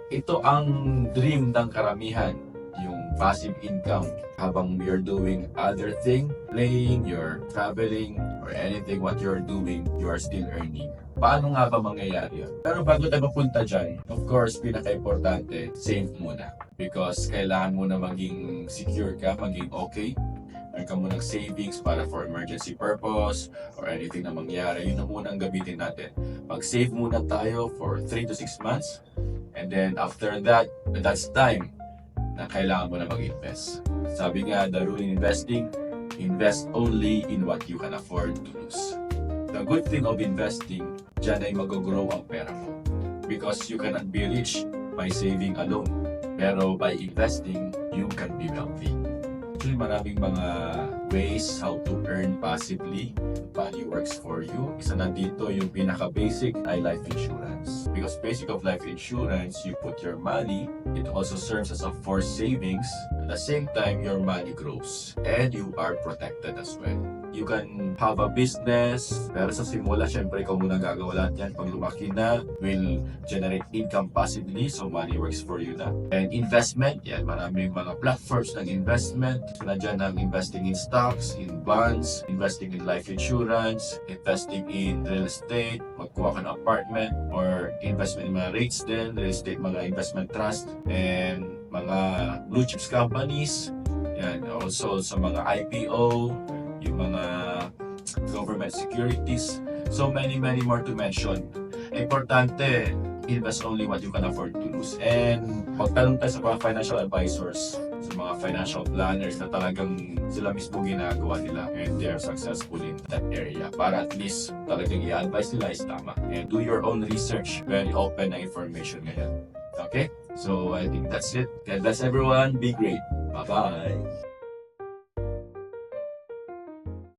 ito ang dream ng karamihan, yung passive income habang you're doing other thing, playing, you're traveling, or anything what you're doing, you are still earning. Paano nga ba mangyayari yun? Pero bago tayo mapunta dyan, of course, pinaka-importante, save muna. Because kailangan mo na maging secure ka, maging okay. Meron ka munang savings para for emergency purpose or anything na mangyari. Yun na muna ang gamitin natin. Mag-save muna tayo for 3 to 6 months. And then after that, that's time na kailangan mo na mag-invest. Sabi nga, the rule in investing, invest only in what you can afford to lose. The good thing of investing, dyan ay mag-grow ang pera mo. Because you cannot be rich by saving alone. Pero by investing, you can be wealthy. Actually, maraming mga ways how to earn passively. Money works for you. Isa na dito yung pinaka-basic ay life insurance. Because basic of life insurance, you put your money, it also serves as a forced savings. At the same time, your money grows. And you are protected as well. You can have a business, pero sa simula, syempre ikaw muna gagawa lahat yan. Pag lumaki na, will generate income passively, so money works for you na. And investment, yan, maraming mga platforms ng investment. So, nandyan ang investing in stocks, in bonds, investing in life insurance, investing in real estate, magkuha ka ng apartment, or investment in mga REITs din, real estate, mga investment trust, and mga blue chips companies, yan, also sa mga IPO, yung mga government securities. So many more to mention. Importante, invest only what you can afford to lose. And magtanong tayo sa mga financial advisors, sa mga financial planners na talagang sila mismo ginagawa nila and they are successful in that area. Para at least talagang i-advise nila is tama. And do your own research. Very open na information ngayon. Okay? So I think that's it. God bless everyone. Be great. Bye-bye.